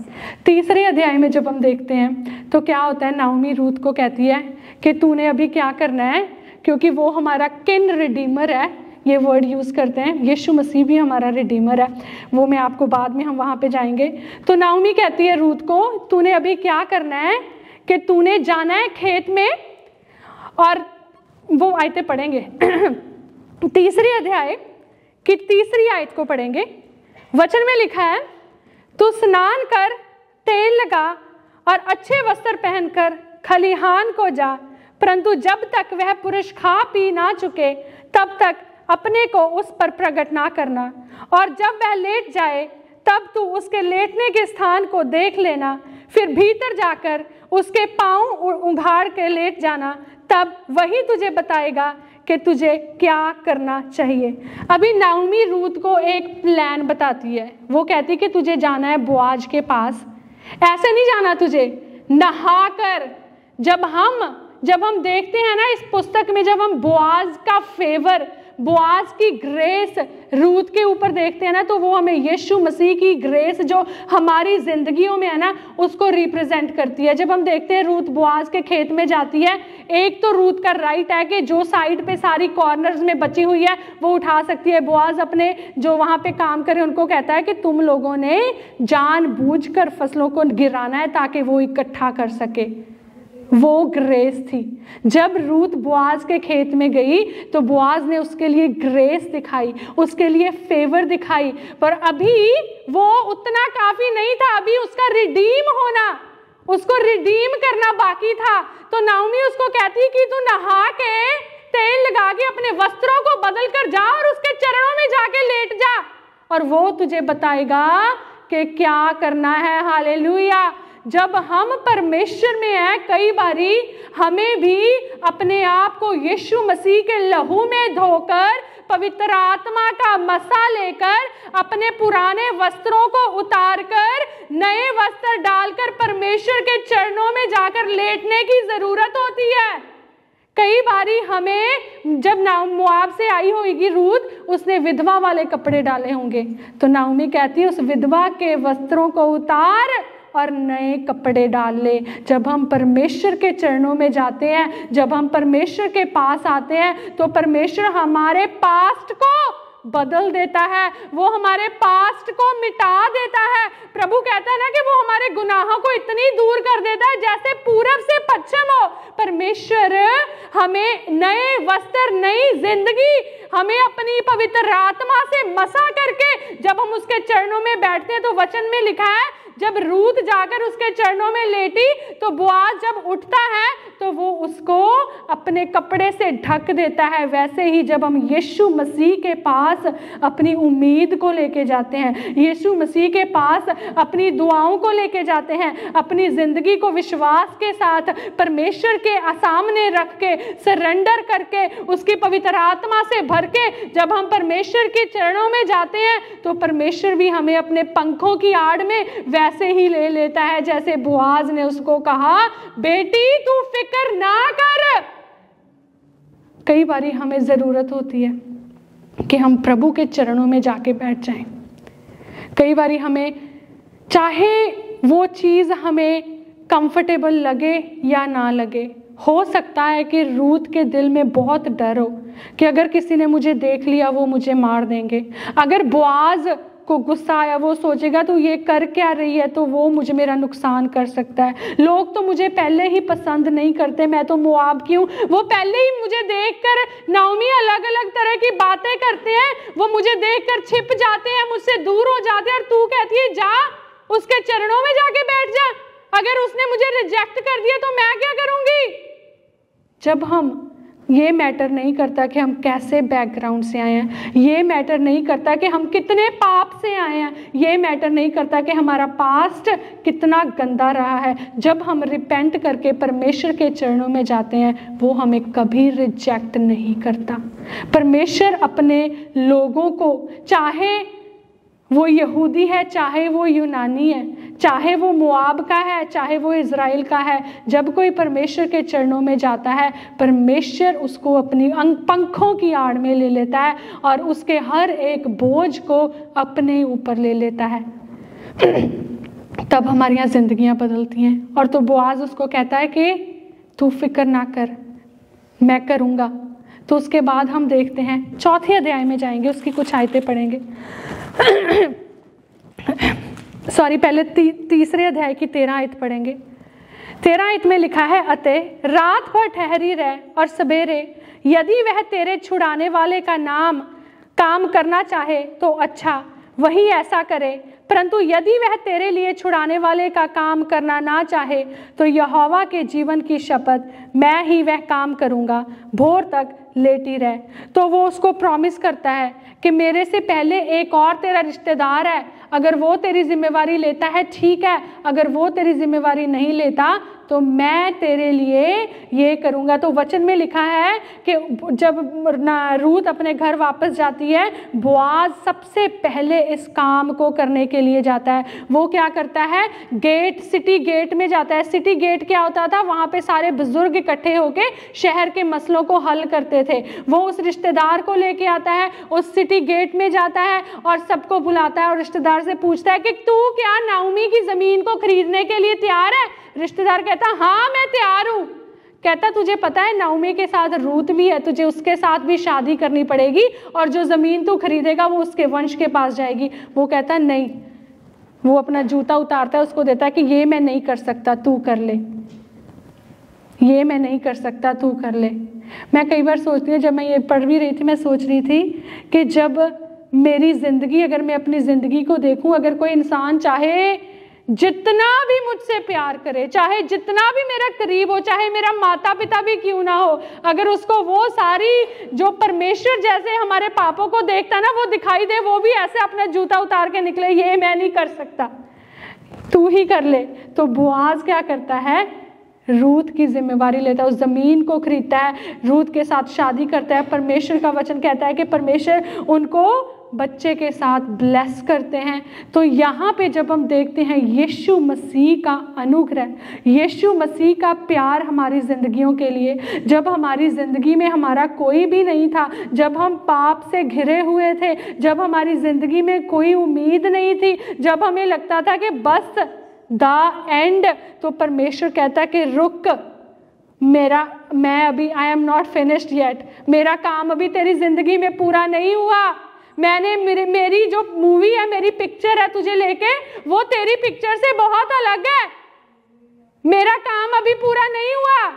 तीसरे अध्याय में जब हम देखते हैं तो क्या होता है, नाओमी रूत को कहती है कि तूने अभी क्या करना है, क्योंकि वो हमारा किन रिडीमर है, ये वर्ड यूज़ करते हैं, यीशु मसीह भी हमारा रिडीमर है, वो मैं आपको बाद में, हम वहाँ पे जाएंगे। तो नाओमी कहती है रूत को, तूने अभी क्या करना है कि तूने जाना है खेत में, और वो आयतें पढ़ेंगे तीसरे अध्याय की तीसरी आयत को पढ़ेंगे। वचन में लिखा है, तू स्नान कर, तेल लगा और अच्छे वस्त्र पहनकर खलिहान को जा, परंतु जब तक वह पुरुष खा पी ना चुके तब तक अपने को उस पर प्रकट ना करना, और जब वह लेट जाए तब तू उसके लेटने के स्थान को देख लेना, फिर भीतर जाकर उसके पांव उघाड़ के लेट जाना, तब वही तुझे बताएगा कि तुझे क्या करना चाहिए। अभी नाओमी रूत को एक प्लान बताती है। वो कहती कि तुझे जाना है बोआज के पास। ऐसे नहीं जाना तुझे, नहा कर। जब हम देखते हैं ना इस पुस्तक में, जब हम बोआज का फेवर, बोआज की ग्रेस रूत के ऊपर देखते हैं ना, तो वो हमें यीशु मसीह की ग्रेस जो हमारी जिंदगियों में है ना, उसको रिप्रेजेंट करती है। जब हम देखते हैं रूत बोआज के खेत में जाती है, एक तो रूत का राइट है कि जो साइड पे सारी कॉर्नर्स में बची हुई है वो उठा सकती है। बोआज अपने जो वहां पे काम करे उनको कहता है कि तुम लोगों ने जानबूझकर फसलों को गिराना है ताकि वो इकट्ठा कर सके। वो ग्रेस थी। जब रूत बोआज के खेत में गई तो बोआज ने उसके लिए ग्रेस दिखाई, उसके लिए फेवर दिखाई, पर अभी वो उतना काफी नहीं था। अभी उसका रिडीम होना, उसको रिडीम करना बाकी था। तो नाओमी उसको कहती कि तू नहा के, तेल लगा के अपने वस्त्रों को बदल कर जा और उसके चरणों में जाके लेट जा, और वो तुझे बताएगा कि क्या करना है। हालेलुया। जब हम परमेश्वर में हैं, कई बारी हमें भी अपने आप को यीशु मसीह के लहू में धोकर, पवित्र आत्मा का मसा लेकर, अपने पुराने वस्त्रों को उतारकर नए वस्त्र डालकर परमेश्वर के चरणों में जाकर लेटने की जरूरत होती है। कई बारी हमें, जब मोआब से आई होगी रूत, उसने विधवा वाले कपड़े डाले होंगे, तो नाओमी कहती है उस विधवा के वस्त्रों को उतार और नए कपड़े डाल ले। जब हम परमेश्वर के चरणों में जाते हैं, जब हम परमेश्वर के पास आते हैं, तो परमेश्वर हमारे पास्ट को बदल देता है, वो हमारे पास्ट को मिटा देता है। प्रभु कहता है ना कि वो हमारे गुनाहों को इतनी दूर कर देता है जैसे पूरब से पश्चिम हो। परमेश्वर हमें नए वस्त्र, नई जिंदगी, हमें अपनी पवित्र आत्मा से मसा करके जब हम उसके चरणों में बैठते हैं, तो वचन में लिखा है जब रूत जाकर उसके चरणों में लेटी तो बोआज जब उठता है तो वो उसको अपने कपड़े से ढक देता है। वैसे ही जब हम यीशु मसीह के पास अपनी उम्मीद को लेके जाते हैं, यीशु मसीह के पास अपनी दुआओं को लेके जाते हैं, अपनी जिंदगी को विश्वास के साथ परमेश्वर के सामने रख के, सरेंडर करके, उसकी पवित्र आत्मा से भर के जब हम परमेश्वर के चरणों में जाते हैं, तो परमेश्वर भी हमें अपने पंखों की आड़ में वैसे ही ले लेता है जैसे बोआज ने उसको कहा, बेटी तू फिक्र ना कर। कई बारी हमें जरूरत होती है कि हम प्रभु के चरणों में जाके बैठ जाएं। कई बारी हमें, चाहे वो चीज हमें कंफर्टेबल लगे या ना लगे, हो सकता है कि रूत के दिल में बहुत डर हो कि अगर किसी ने मुझे देख लिया वो मुझे मार देंगे। अगर बोआज को गुस्सा आया, वो सोचेगा तू ये कर क्या रही है, तो वो मुझे मेरा नुकसान कर सकता है। लोग तो मुझे पहले ही पसंद नहीं करते, मैं तो मोआब की हूँ। वो पहले ही मुझे देखकर, नाओमी अलग अलग तरह की बातें करते हैं, वो मुझे देखकर छिप जाते हैं, मुझसे दूर हो जाते हैं, और तू कहती है जा उसके चरणों में जाके बैठ जा। अगर उसने मुझे रिजेक्ट कर दिया तो मैं क्या करूंगी? जब हम, ये मैटर नहीं करता कि हम कैसे बैकग्राउंड से आए हैं, ये मैटर नहीं करता कि हम कितने पाप से आए हैं, ये मैटर नहीं करता कि हमारा पास्ट कितना गंदा रहा है। जब हम रिपेंट करके परमेश्वर के चरणों में जाते हैं, वो हमें कभी रिजेक्ट नहीं करता। परमेश्वर अपने लोगों को, चाहे वो यहूदी है, चाहे वो यूनानी है, चाहे वो मोआब का है, चाहे वो इज़राइल का है, जब कोई परमेश्वर के चरणों में जाता है, परमेश्वर उसको अपनी पंखों की आड़ में ले लेता है और उसके हर एक बोझ को अपने ऊपर ले लेता है। तब हमारी यहाँ जिंदगियां बदलती हैं। और तो बोआज उसको कहता है कि तू फिक्र ना कर, मैं करूँगा। तो उसके बाद हम देखते हैं, चौथे अध्याय में जाएंगे, उसकी कुछ आयतें पढ़ेंगे। सॉरी, पहले तीसरे अध्याय की 13 आयत पढ़ेंगे। 13 आयत में लिखा है, अतः रात भर ठहरी रह और सवेरे यदि वह तेरे छुड़ाने वाले का काम करना चाहे तो अच्छा, वही ऐसा करे, परंतु यदि वह तेरे लिए छुड़ाने वाले का काम करना ना चाहे तो यहोवा के जीवन की शपथ, मैं ही वह काम करूँगा, भोर तक लेटी रह। तो वो उसको प्रॉमिस करता है कि मेरे से पहले एक और तेरा रिश्तेदार है, अगर वो तेरी जिम्मेवारी लेता है ठीक है, अगर वो तेरी जिम्मेवारी नहीं लेता तो मैं तेरे लिए ये करूँगा। तो वचन में लिखा है कि जब रूत अपने घर वापस जाती है, बोआज सबसे पहले इस काम को करने के लिए जाता है। वो क्या करता है, सिटी गेट में जाता है। सिटी गेट क्या होता था, वहाँ पे सारे बुजुर्ग इकट्ठे होके शहर के मसलों को हल करते थे। वो उस रिश्तेदार को लेके आता है, उस सिटी गेट में जाता है और सबको बुलाता है और रिश्तेदार से पूछता है कि तू क्या नाओमी की जमीन को खरीदने के लिए तैयार है? रिश्तेदार कहता हाँ मैं तैयार हूँ। कहता तुझे पता है नाओमी के साथ रूत भी है, तुझे उसके साथ भी शादी करनी पड़ेगी और जो जमीन तू खरीदेगा वो उसके वंश के पास जाएगी। वो कहता नहीं, वो अपना जूता उतारता है, उसको देता है कि ये मैं नहीं कर सकता, तू कर ले, ये मैं नहीं कर सकता, तू कर ले। मैं कई बार सोचती हूँ, जब मैं ये पढ़ भी रही थी, मैं सोच रही थी कि जब मेरी ज़िंदगी, अगर मैं अपनी ज़िंदगी को देखूं, अगर कोई इंसान चाहे जितना भी मुझसे प्यार करे, चाहे जितना भी मेरा करीब हो, चाहे मेरा माता पिता भी क्यों ना हो, अगर उसको वो सारी जो परमेश्वर जैसे हमारे पापों को देखता ना वो दिखाई दे, वो भी ऐसे अपना जूता उतार के निकले, ये मैं नहीं कर सकता, तू ही कर ले। तो बोआज क्या करता है, रूत की जिम्मेवारी लेता है, उस जमीन को खरीदता है, रूत के साथ शादी करता है। परमेश्वर का वचन कहता है कि परमेश्वर उनको बच्चे के साथ ब्लेस करते हैं। तो यहाँ पे जब हम देखते हैं यीशु मसीह का अनुग्रह, यीशु मसीह का प्यार हमारी ज़िंदगियों के लिए, जब हमारी ज़िंदगी में हमारा कोई भी नहीं था, जब हम पाप से घिरे हुए थे, जब हमारी ज़िंदगी में कोई उम्मीद नहीं थी, जब हमें लगता था कि बस द एंड, तो परमेश्वर कहता कि रुक, मैं अभी I am not finished yet, मेरा काम अभी तेरी ज़िंदगी में पूरा नहीं हुआ। मैंने मेरी जो मूवी है, मेरी पिक्चर है तुझे लेके, वो तेरी पिक्चर से बहुत अलग है। मेरा काम अभी पूरा नहीं हुआ।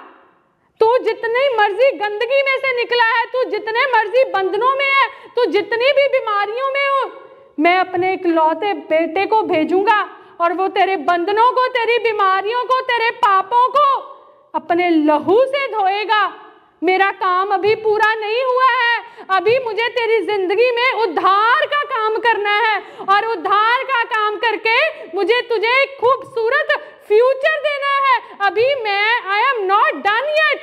तू जितनी मर्जी गंदगी में से निकला है, तू जितने मर्जी बंधनों में है, तू जितनी भी बीमारियों में हो, मैं अपने इकलौते बेटे को भेजूंगा और वो तेरे बंधनों को, तेरी बीमारियों को, तेरे पापों को अपने लहू से धोएगा। मेरा काम अभी पूरा नहीं हुआ है, अभी मुझे तेरी जिंदगी में उद्धार का काम करना है और उद्धार का काम करके मुझे तुझे एक खूबसूरत फ्यूचर देना है। अभी I am not done yet,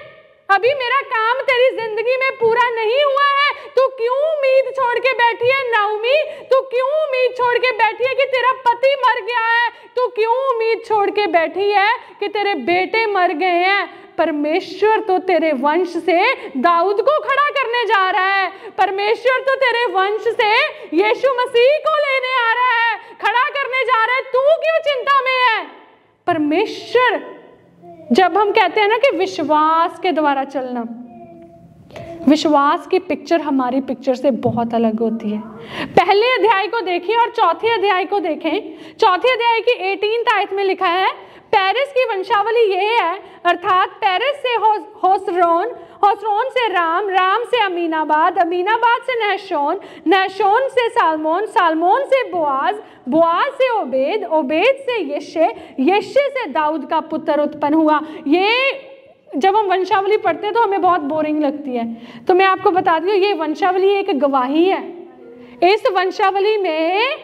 अभी मेरा काम तेरी जिंदगी में पूरा नहीं हुआ है। तू क्यों उम्मीद छोड़ के बैठी है नाओमी? तू क्यों उम्मीद छोड़ के बैठी है कि तेरा पति मर गया है? तू क्यों उम्मीद छोड़ के बैठी है कि तेरे बेटे मर गए हैं? परमेश्वर तो तेरे वंश से दाऊद को खड़ा करने जा रहा है। परमेश्वर तो तेरे वंश से यीशु मसीह को लेने आ रहा है, खड़ा करने जा रहा है। तू क्यों चिंता में है? परमेश्वर, जब हम कहते हैं ना कि विश्वास के द्वारा चलना, विश्वास की पिक्चर हमारी पिक्चर से बहुत अलग होती है। पहले अध्याय को देखिए और चौथे अध्याय को देखें। चौथे अध्याय की 18 आयत में लिखा है, पेरेस की वंशावली ये है, अर्थात पेरेस से होस्रोन, होस्रोन से राम, राम से अमीनाबाद, अमीनाबाद से नहशोन, नहशोन से सालमोन, सालमोन से बोआज, बोआज से ओबेद, ओबेद से यिशै, यिशै से दाऊद का पुत्र उत्पन्न हुआ। ये जब हम वंशावली पढ़ते हैं तो हमें बहुत बोरिंग लगती है, तो मैं आपको बता दी हूँ ये वंशावली एक गवाही है। इस वंशावली में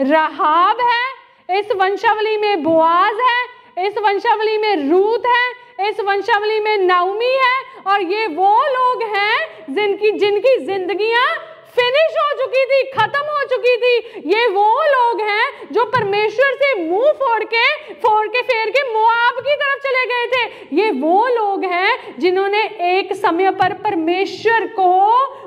राहाब है, इस वंशावली में बोआज है, इस वंशावली में रूत है, इस वंशावली में नाओमी है, और ये वो लोग हैं जिनकी जिंदगियां फिनिश हो चुकी थी, खत्म हो चुकी थी। ये वो लोग हैं जो परमेश्वर से मुंह फोड़ के फेर के मोआब की तरफ चले गए थे। ये वो लोग हैं जिन्होंने एक समय पर परमेश्वर को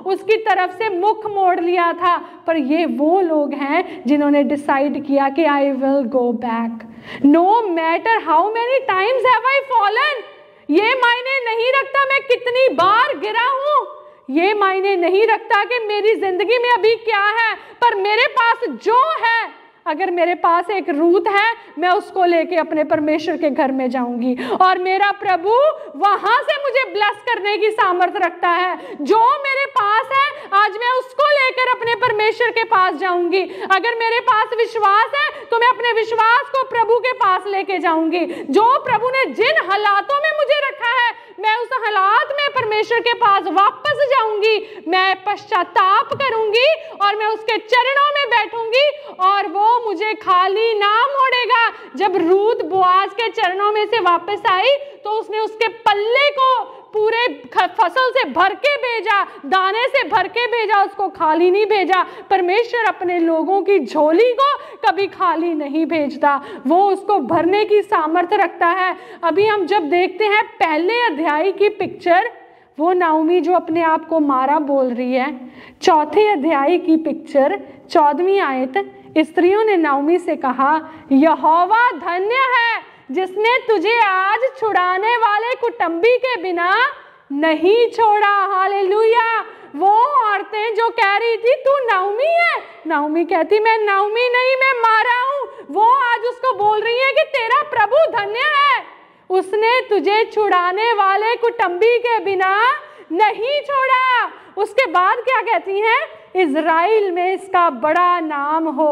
उसकी तरफ से मुख मोड़ लिया था, पर ये वो लोग हैं जिन्होंने डिसाइड किया कि I will go back no matter how many times have I fallen. ये मायने नहीं रखता मैं कितनी बार गिरा हूं, ये मायने नहीं रखता कि मेरी जिंदगी में अभी क्या है, पर मेरे पास जो है, अगर मेरे पास एक रूत है, मैं उसको लेके अपने परमेश्वर के घर में जाऊंगी और मेरा प्रभु वहां से मुझे ब्लेस करने की सामर्थ्य रखता है। जो मेरे पास है आज मैं उसको लेकर अपने परमेश्वर के पास जाऊंगी। अगर मेरे पास विश्वास है तो मैं अपने विश्वास को प्रभु के पास लेके जाऊंगी। जो प्रभु ने जिन हालातों में मुझे रखा है, मैं उस हालात में परमेश्वर के पास वापस जाऊंगी, मैं पश्चाताप करूंगी और मैं उसके चरणों में बैठूंगी और वो मुझे खाली ना मोड़ेगा। जब रूत बोआज के चरणों में से वापस आई तो उसने उसके पल्ले को पूरे फसल से भर के भेजा, दाने से भर के भेजा, उसको खाली नहीं भेजा। परमेश्वर अपने लोगों की झोली को कभी खाली नहीं भेजता, वो उसको भरने की सामर्थ्य रखता है। अभी हम जब देखते हैं पहले अध्याय की पिक्चर, वो नाओमी जो अपने आप को मारा बोल रही है। चौथे अध्याय की पिक्चर 14वीं आयत, स्त्रियों ने नाओमी से कहा, यहोवा धन्य है जिसने तुझे आज छुड़ाने वाले कुटुंबी के बिना नहीं छोड़ा। हालेलुया। वो औरतें जो कह रही थी तू नाओमी है, नाओमी कहती मैं नाओमी नहीं, मैं मारा हूं, वो आज उसको बोल रही है कि तेरा प्रभु धन्य है, उसने तुझे छुड़ाने वाले कुटुंबी के बिना नहीं छोड़ा। उसके बाद क्या कहती हैं, इज़राइल में इसका बड़ा नाम हो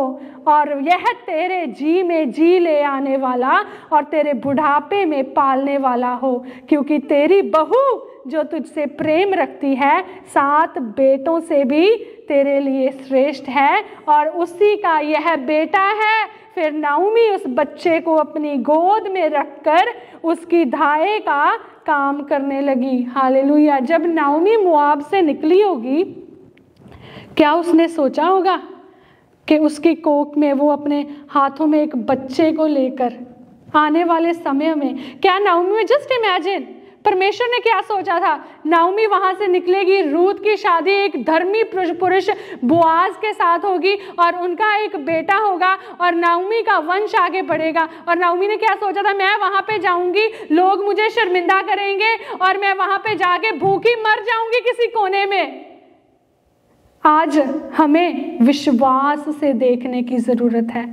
और यह तेरे जी में जी ले आने वाला और तेरे बुढ़ापे में पालने वाला हो, क्योंकि तेरी बहू जो तुझसे प्रेम रखती है 7 बेटों से भी तेरे लिए श्रेष्ठ है और उसी का यह बेटा है। फिर नाओमी उस बच्चे को अपनी गोद में रखकर उसकी धाए का काम करने लगी। हालेलुया। जब नाओमी मोआब से निकली होगी, क्या उसने सोचा होगा कि उसकी कोख में वो अपने हाथों में एक बच्चे को लेकर आने वाले समय में, क्या नाओमी में, जस्ट इमेजिन परमेश्वर ने क्या सोचा था। नाओमी वहां से निकलेगी, रूत की शादी एक धर्मी पुरुष बोआज के साथ होगी और उनका एक बेटा होगा और नाओमी का वंश आगे बढ़ेगा। और नाओमी ने क्या सोचा था, मैं वहां पे जाऊंगी, लोग मुझे शर्मिंदा करेंगे और मैं वहां पे जाके भूखी मर जाऊंगी किसी कोने में। आज हमें विश्वास से देखने की ज़रूरत है,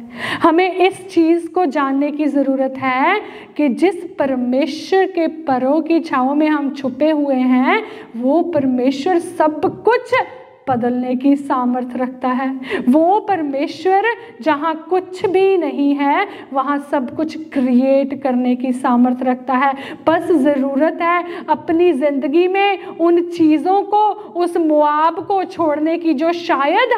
हमें इस चीज़ को जानने की ज़रूरत है कि जिस परमेश्वर के परों की छांव में हम छुपे हुए हैं, वो परमेश्वर सब कुछ बदलने की सामर्थ्य रखता है। वो परमेश्वर जहाँ कुछ भी नहीं है वहाँ सब कुछ क्रिएट करने की सामर्थ्य रखता है। बस ज़रूरत है अपनी ज़िंदगी में उन चीज़ों को, उस मोआब को छोड़ने की जो शायद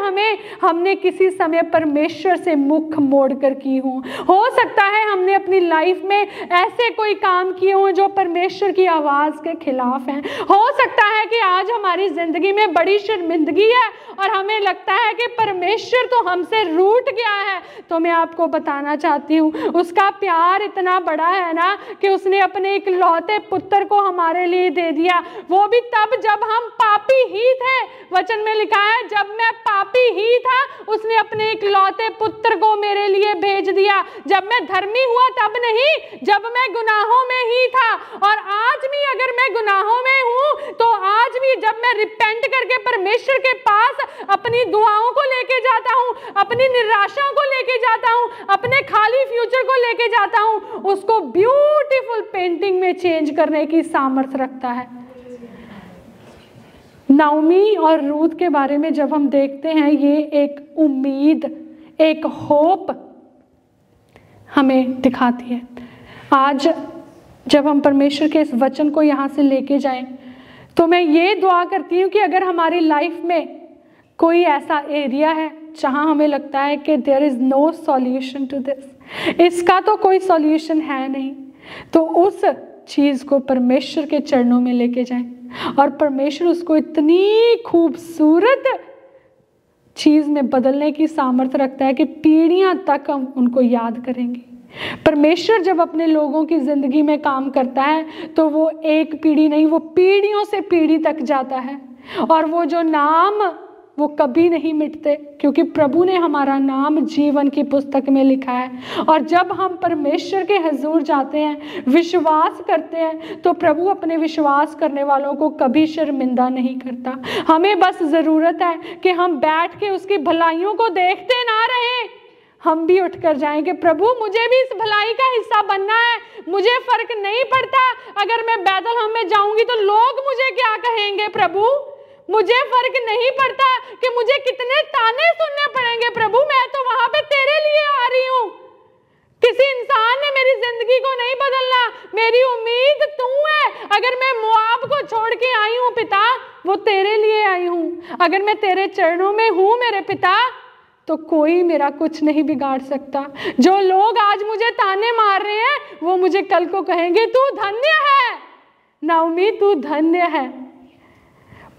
हमने किसी समय परमेश्वर से मुख मोड़ कर की हो सकता है हमने अपनी लाइफ में ऐसे कोई काम किए हों जो परमेश्वर की आवाज़ के खिलाफ हैं। हो सकता है कि आज हमारी ज़िंदगी में बड़ी शर्मिंदगी है और हमें लगता है कि परमेश्वर तो हमसे रूठ गया है। तो मैं आपको बताना चाहती हूँ, उसका प्यार इतना बड़ा है ना कि उसने अपने इकलौते पुत्र को हमारे लिए दे दिया, वो भी तब जब हम पापी ही थे। वचन में लिखा है जब मैं पापी ही था उसने अपने इकलौते पुत्र को मेरे लिए भेज दिया। जब मैं धर्मी हुआ तब नहीं, जब मैं गुनाहों में ही था। और आज भी अगर मैं गुनाहों में हूँ तो आज आज भी जब मैं रिपेंट करके परमेश्वर के पास अपनी दुआओं को लेके जाता हूँ, अपनी निराशाओं को लेके जाता हूँ, अपने खाली फ्यूचर को लेके जाता हूँ, उसको ब्यूटीफुल पेंटिंग में चेंज करने की सामर्थ्य रखता है। नाओमी और रूथ के बारे में जब हम देखते हैं, ये एक उम्मीद, एक होप हमें दिखाती है। आज जब हम परमेश्वर के इस वचन को यहाँ से लेके जाएं, तो मैं ये दुआ करती हूँ कि अगर हमारी लाइफ में कोई ऐसा एरिया है जहाँ हमें लगता है कि there is no solution to this, इसका तो कोई सॉल्यूशन है नहीं, तो उस चीज़ को परमेश्वर के चरणों में लेके जाएं और परमेश्वर उसको इतनी खूबसूरत चीज़ में बदलने की सामर्थ्य रखता है कि पीढ़ियां तक हम उनको याद करेंगे। परमेश्वर जब अपने लोगों की ज़िंदगी में काम करता है तो वो एक पीढ़ी नहीं, वो पीढ़ियों से पीढ़ी तक जाता है, और वो जो नाम वो कभी नहीं मिटते, क्योंकि प्रभु ने हमारा नाम जीवन की पुस्तक में लिखा है। और जब हम परमेश्वर के हजूर जाते हैं, विश्वास करते हैं, तो प्रभु अपने विश्वास करने वालों को कभी शर्मिंदा नहीं करता। हमें बस ज़रूरत है कि हम बैठ के उसकी भलाइयों को देखते ना रहें, हम भी उठकर जाएंगे, प्रभु मुझे भी इस भलाई का हिस्सा बनना है। मुझे फर्क नहीं पड़ता अगर मैं बैतलहम में जाऊंगी तो लोग मुझे क्या कहेंगे प्रभु, मुझे फर्क नहीं पड़ता कि मुझे कितने ताने सुनने पड़ेंगे प्रभु, मैं तो वहां पे तेरे लिए आ रही हूँ। किसी इंसान ने मेरी जिंदगी को नहीं बदलना, मेरी उम्मीद तू है। अगर मैं मोआब को छोड़ के आई हूँ पिता, वो तेरे लिए आई हूँ। अगर मैं तेरे चरणों में हूँ मेरे पिता, तो कोई मेरा कुछ नहीं बिगाड़ सकता। जो लोग आज मुझे ताने मार रहे हैं, वो मुझे कल को कहेंगे तू धन्य है नाओमी, तू धन्य है।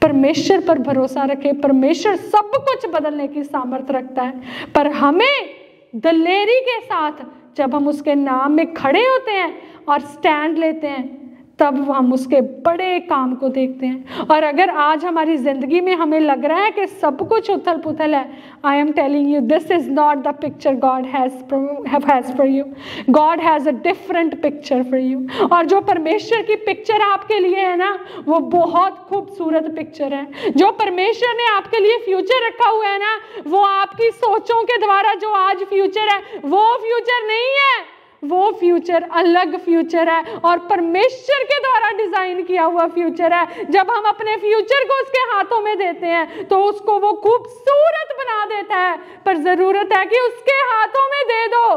परमेश्वर पर भरोसा रखे, परमेश्वर सब कुछ बदलने की सामर्थ्य रखता है। पर हमें दलेरी के साथ जब हम उसके नाम में खड़े होते हैं और स्टैंड लेते हैं, तब हम उसके बड़े काम को देखते हैं। और अगर आज हमारी जिंदगी में हमें लग रहा है कि सब कुछ उथल पुथल है, I am telling you this is not the picture God has for you. God has a different picture for you. और जो परमेश्वर की पिक्चर आपके लिए है ना, वो बहुत खूबसूरत पिक्चर है। जो परमेश्वर ने आपके लिए फ्यूचर रखा हुआ है ना, वो आपकी सोचों के द्वारा जो आज फ्यूचर है वो फ्यूचर नहीं है, वो फ्यूचर अलग फ्यूचर है और परमेश्वर के द्वारा डिजाइन किया हुआ फ्यूचर है। जब हम अपने फ्यूचर को उसके हाथों में देते हैं तो उसको वो खूबसूरत बना देता है। पर जरूरत है कि उसके हाथों में दे दो,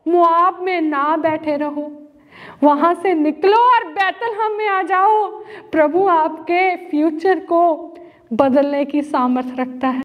मोआब में ना बैठे रहो, वहां से निकलो और बैतलहम में आ जाओ। प्रभु आपके फ्यूचर को बदलने की सामर्थ्य रखता है।